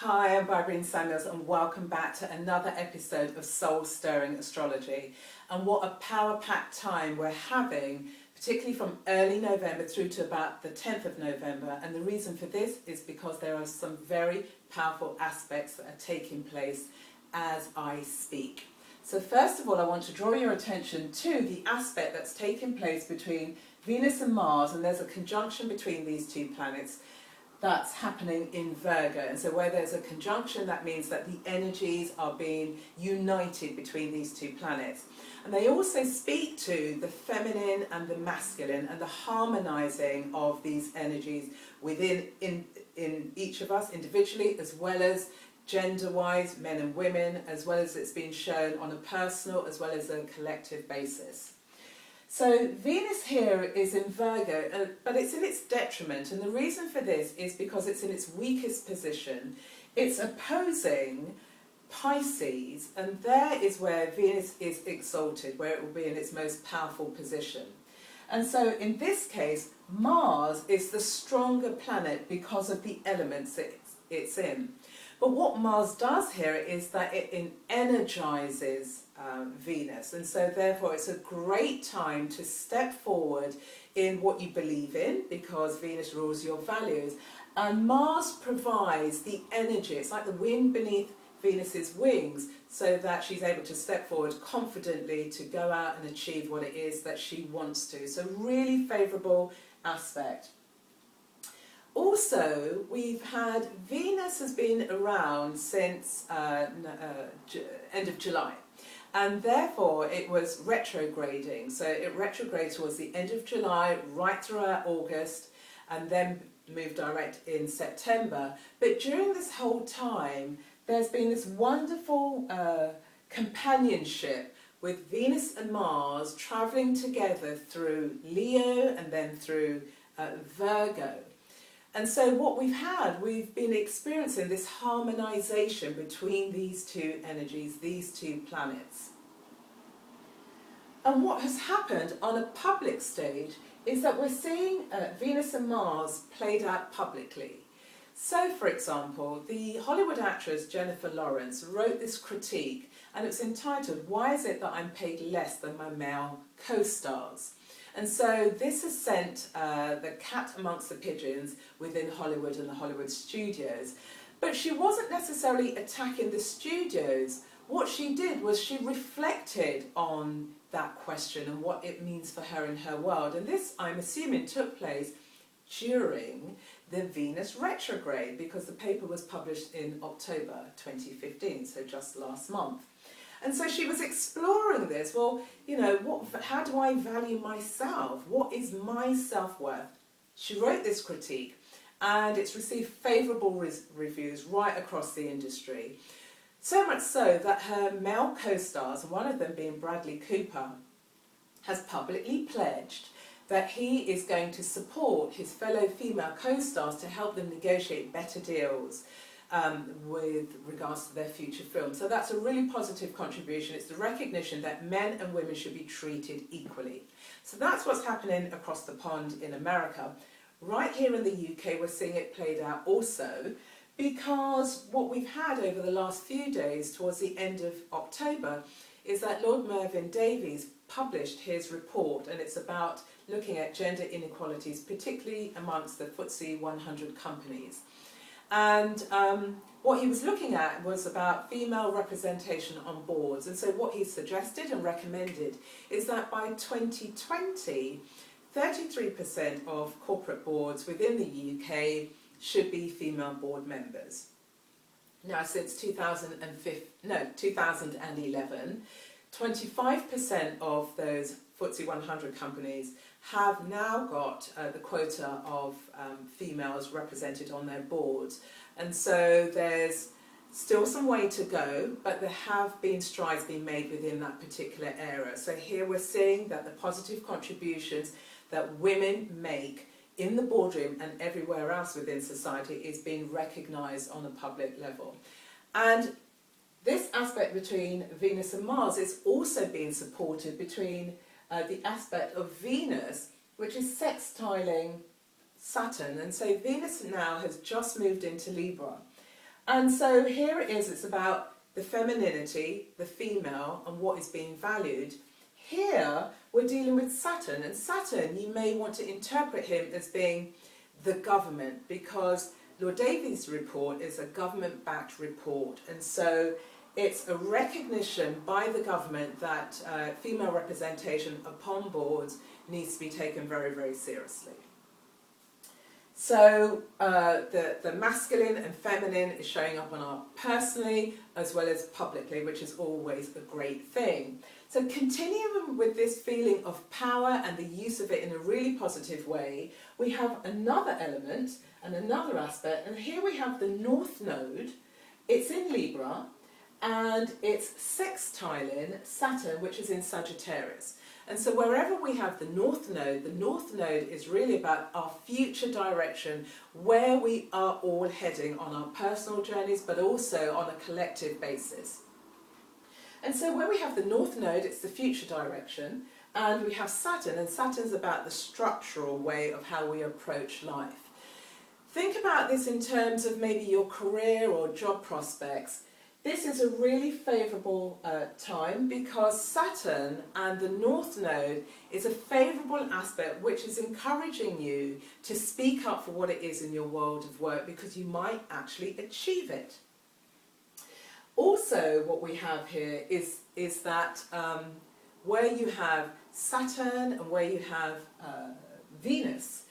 Hi, I'm Bybreen and welcome back to another episode of Soul Stirring Astrology. And what a power-packed time we're having, particularly from early November through to about the 10th of November. And the reason for this is because there are some very powerful aspects that are taking place as I speak. So first of all, I want to draw your attention to the aspect that's taking place between Venus and Mars, and there's a conjunction between these two planets that's happening in Virgo. And so where there's a conjunction, that means that the energies are being united between these two planets. And they also speak to the feminine and the masculine and the harmonizing of these energies within in each of us individually, as well as gender-wise, men and women, as well as it's being shown on a personal as well as a collective basis. So Venus here is in Virgo, but it's in its detriment, and the reason for this is because it's in its weakest position. It's opposing Pisces, and there is where Venus is exalted, where it will be in its most powerful position. And so in this case, Mars is the stronger planet because of the elements it's in. But what Mars does here is that it energizes Venus, and so therefore it's a great time to step forward in what you believe in, because Venus rules your values, and Mars provides the energy. It's like the wind beneath Venus's wings, so that she's able to step forward confidently to go out and achieve what it is that she wants to. So really favourable aspect. Also, we've had Venus has been around since end of July, and therefore it was retrograding. So it retrogrades towards the end of July, right throughout August, and then moved direct in September. But during this whole time, there's been this wonderful companionship with Venus and Mars travelling together through Leo and then through Virgo. And so what we've been experiencing this harmonization between these two energies, these two planets. And what has happened on a public stage is that we're seeing Venus and Mars played out publicly. So, for example, the Hollywood actress Jennifer Lawrence wrote this critique, and it's entitled, "Why is it that I'm paid less than my male co-stars?" And so this has sent the cat amongst the pigeons within Hollywood and the Hollywood studios. But she wasn't necessarily attacking the studios. What she did was she reflected on that question and what it means for her in her world. And this, I'm assuming, took place during the Venus retrograde, because the paper was published in October 2015, so just last month. And so she was exploring this. Well, you know, how do I value myself? What is my self-worth? She wrote this critique, and it's received favourable reviews right across the industry. So much so that her male co-stars, one of them being Bradley Cooper, has publicly pledged that he is going to support his fellow female co-stars to help them negotiate better deals with regards to their future films. So that's a really positive contribution. It's the recognition that men and women should be treated equally. So that's what's happening across the pond in America. Right here in the UK, we're seeing it played out also, because what we've had over the last few days towards the end of October is that Lord Mervyn Davies published his report, and it's about looking at gender inequalities, particularly amongst the FTSE 100 companies. And what he was looking at was about female representation on boards. And so what he suggested and recommended is that by 2020, 33% of corporate boards within the UK should be female board members. Now, since 2011, 25% of those FTSE 100 companies have now got the quota of females represented on their boards. And so there's still some way to go, but there have been strides being made within that particular area. So here we're seeing that the positive contributions that women make in the boardroom and everywhere else within society is being recognised on a public level. And this aspect between Venus and Mars is also being supported between the aspect of Venus, which is sextiling Saturn. And so Venus now has just moved into Libra. And so here it is, it's about the femininity, the female, and what is being valued. Here we're dealing with Saturn, and Saturn, you may want to interpret him as being the government, because Lord Davies' report is a government-backed report, and so it's a recognition by the government that female representation upon boards needs to be taken very, very seriously. So the masculine and feminine is showing up on our personally as well as publicly, which is always a great thing. So continuing with this feeling of power and the use of it in a really positive way, we have another element and another aspect, and here we have the North Node. It's in Libra, and it's sextiling Saturn, which is in Sagittarius. And so wherever we have the North Node is really about our future direction, where we are all heading on our personal journeys, but also on a collective basis. And so when we have the North Node, it's the future direction, and we have Saturn, and Saturn's about the structural way of how we approach life. Think about this in terms of maybe your career or job prospects. This is a really favourable time, because Saturn and the North Node is a favourable aspect which is encouraging you to speak up for what it is in your world of work, because you might actually achieve it. Also, what we have here is that where you have Saturn and where you have Venus,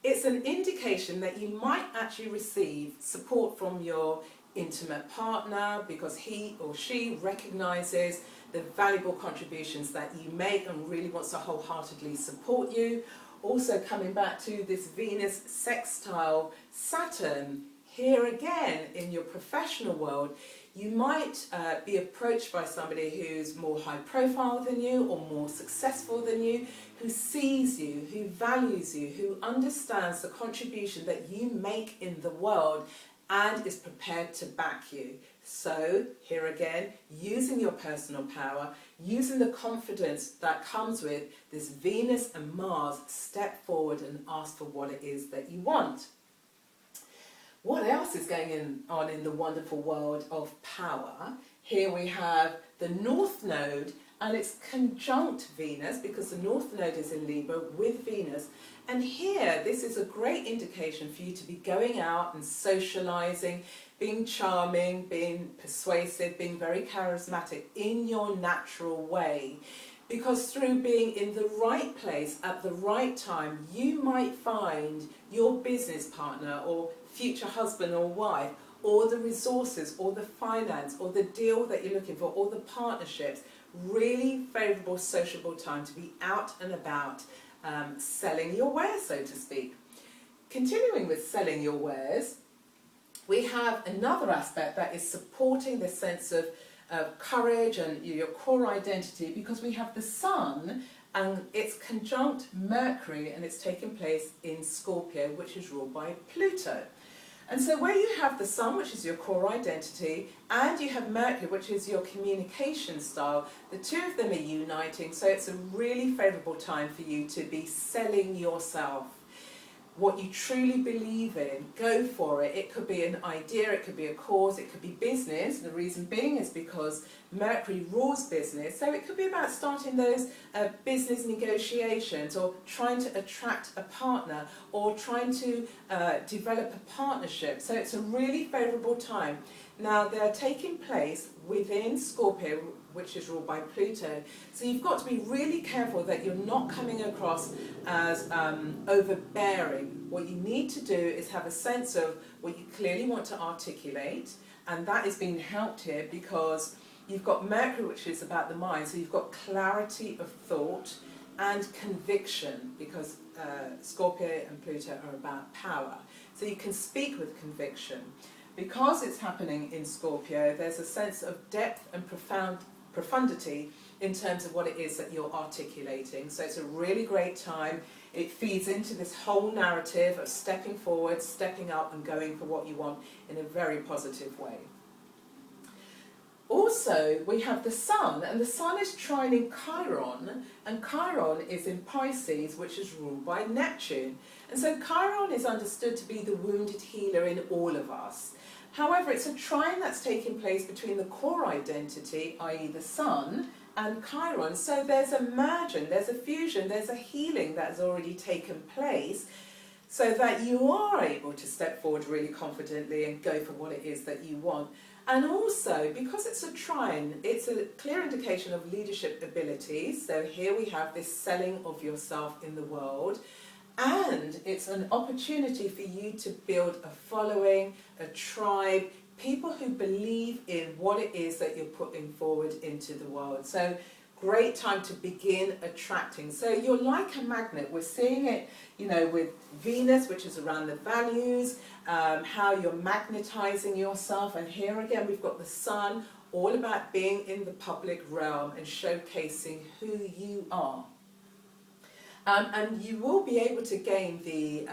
it's an indication that you might actually receive support from your intimate partner, because he or she recognises the valuable contributions that you make and really wants to wholeheartedly support you. Also, coming back to this Venus sextile Saturn, here again in your professional world, you might be approached by somebody who's more high profile than you or more successful than you, who sees you, who values you, who understands the contribution that you make in the world and is prepared to back you. So here again, using your personal power, using the confidence that comes with this Venus and Mars, step forward and ask for what it is that you want. What else is going on in the wonderful world of power? Here we have the North Node, and it's conjunct Venus, because the North Node is in Libra with Venus. And here, this is a great indication for you to be going out and socialising, being charming, being persuasive, being very charismatic in your natural way. Because through being in the right place at the right time, you might find your business partner or future husband or wife, or the resources, or the finance, or the deal that you're looking for, or the partnerships. Really favourable, sociable time to be out and about, selling your wares, so to speak. Continuing with selling your wares, we have another aspect that is supporting this sense of courage and your core identity, because we have the Sun, and it's conjunct Mercury, and it's taking place in Scorpio, which is ruled by Pluto. And so where you have the Sun, which is your core identity, and you have Mercury, which is your communication style, the two of them are uniting, so it's a really favourable time for you to be selling yourself. What you truly believe in, go for it. It could be an idea, it could be a cause, it could be business. The reason being is because Mercury rules business, so it could be about starting those business negotiations, or trying to attract a partner, or trying to develop a partnership. So it's a really favourable time. Now, they're taking place within Scorpio, which is ruled by Pluto. So you've got to be really careful that you're not coming across as overbearing. What you need to do is have a sense of what you clearly want to articulate, and that is being helped here because you've got Mercury, which is about the mind, so you've got clarity of thought and conviction, because Scorpio and Pluto are about power. So you can speak with conviction. Because it's happening in Scorpio, there's a sense of depth and profundity in terms of what it is that you're articulating. So it's a really great time. It feeds into this whole narrative of stepping forward, stepping up, and going for what you want in a very positive way. Also, we have the Sun, and the Sun is trining Chiron, and Chiron is in Pisces, which is ruled by Neptune. And so Chiron is understood to be the wounded healer in all of us. However, it's a trine that's taking place between the core identity, i.e. the sun, and Chiron. So there's a merging, there's a fusion, there's a healing that's already taken place, so that you are able to step forward really confidently and go for what it is that you want. And also, because it's a trine, it's a clear indication of leadership abilities. So here we have this selling of yourself in the world. And it's an opportunity for you to build a following, a tribe, people who believe in what it is that you're putting forward into the world. So great time to begin attracting. So you're like a magnet. We're seeing it, you know, with Venus, which is around the values, how you're magnetizing yourself. And here again, we've got the sun, all about being in the public realm and showcasing who you are. And you will be able to gain the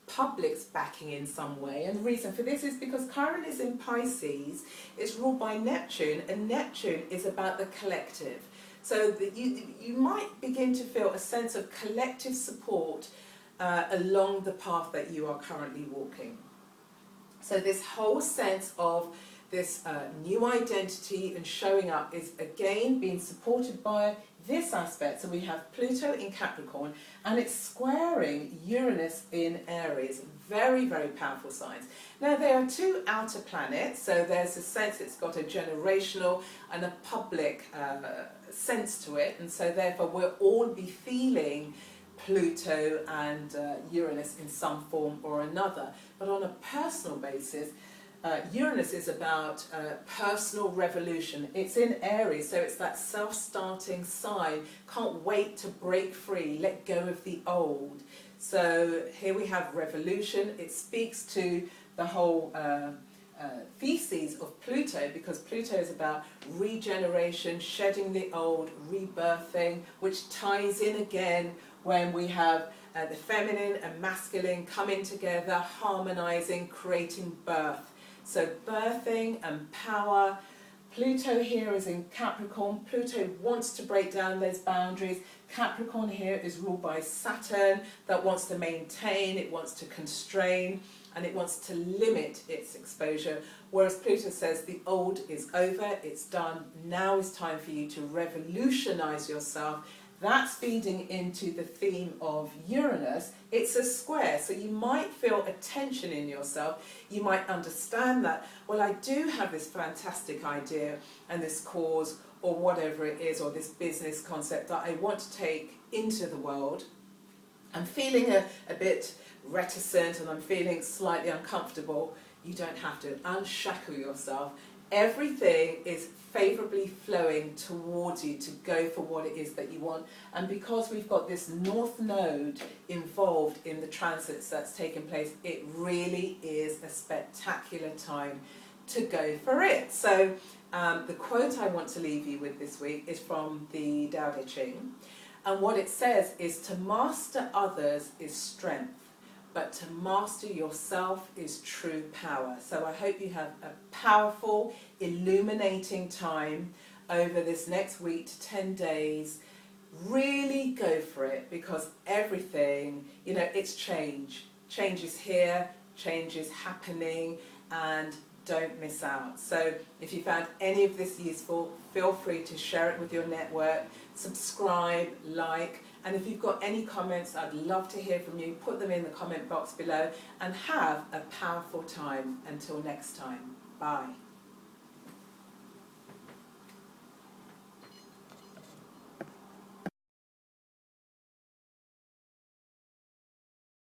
public's backing in some way. And the reason for this is because Chiron is in Pisces, it's ruled by Neptune, and Neptune is about the collective. So that you might begin to feel a sense of collective support along the path that you are currently walking. So this whole sense of this new identity and showing up is again being supported by this aspect. So we have Pluto in Capricorn, and it's squaring Uranus in Aries. Very, very powerful signs. Now, there are two outer planets, so there's a sense it's got a generational and a public sense to it, and so therefore we'll all be feeling Pluto and Uranus in some form or another. But on a personal basis, Uranus is about personal revolution. It's in Aries, so it's that self-starting sign. Can't wait to break free, let go of the old. So here we have revolution. It speaks to the whole theses of Pluto, because Pluto is about regeneration, shedding the old, rebirthing, which ties in again when we have the feminine and masculine coming together, harmonizing, creating birth. So birthing and power. Pluto here is in Capricorn. Pluto wants to break down those boundaries. Capricorn here is ruled by Saturn, that wants to maintain, it wants to constrain, and it wants to limit its exposure. Whereas Pluto says the old is over, it's done, now is time for you to revolutionize yourself. That's feeding into the theme of Uranus. It's a square, so you might feel a tension in yourself. You might understand that, well, I do have this fantastic idea and this cause or whatever it is, or this business concept that I want to take into the world. I'm feeling a bit reticent and I'm feeling slightly uncomfortable. You don't have to unshackle yourself. Everything is favourably flowing towards you to go for what it is that you want. And because we've got this North Node involved in the transits that's taking place, it really is a spectacular time to go for it. So the quote I want to leave you with this week is from the Tao Te Ching. And what it says is, to master others is strength, but to master yourself is true power. So I hope you have a powerful, illuminating time over this next week to 10 days. Really go for it, because everything, you know, it's change. Change is here, change is happening, and don't miss out. So if you found any of this useful, feel free to share it with your network, subscribe, like, and if you've got any comments, I'd love to hear from you. Put them in the comment box below, and have a powerful time. Until next time, bye.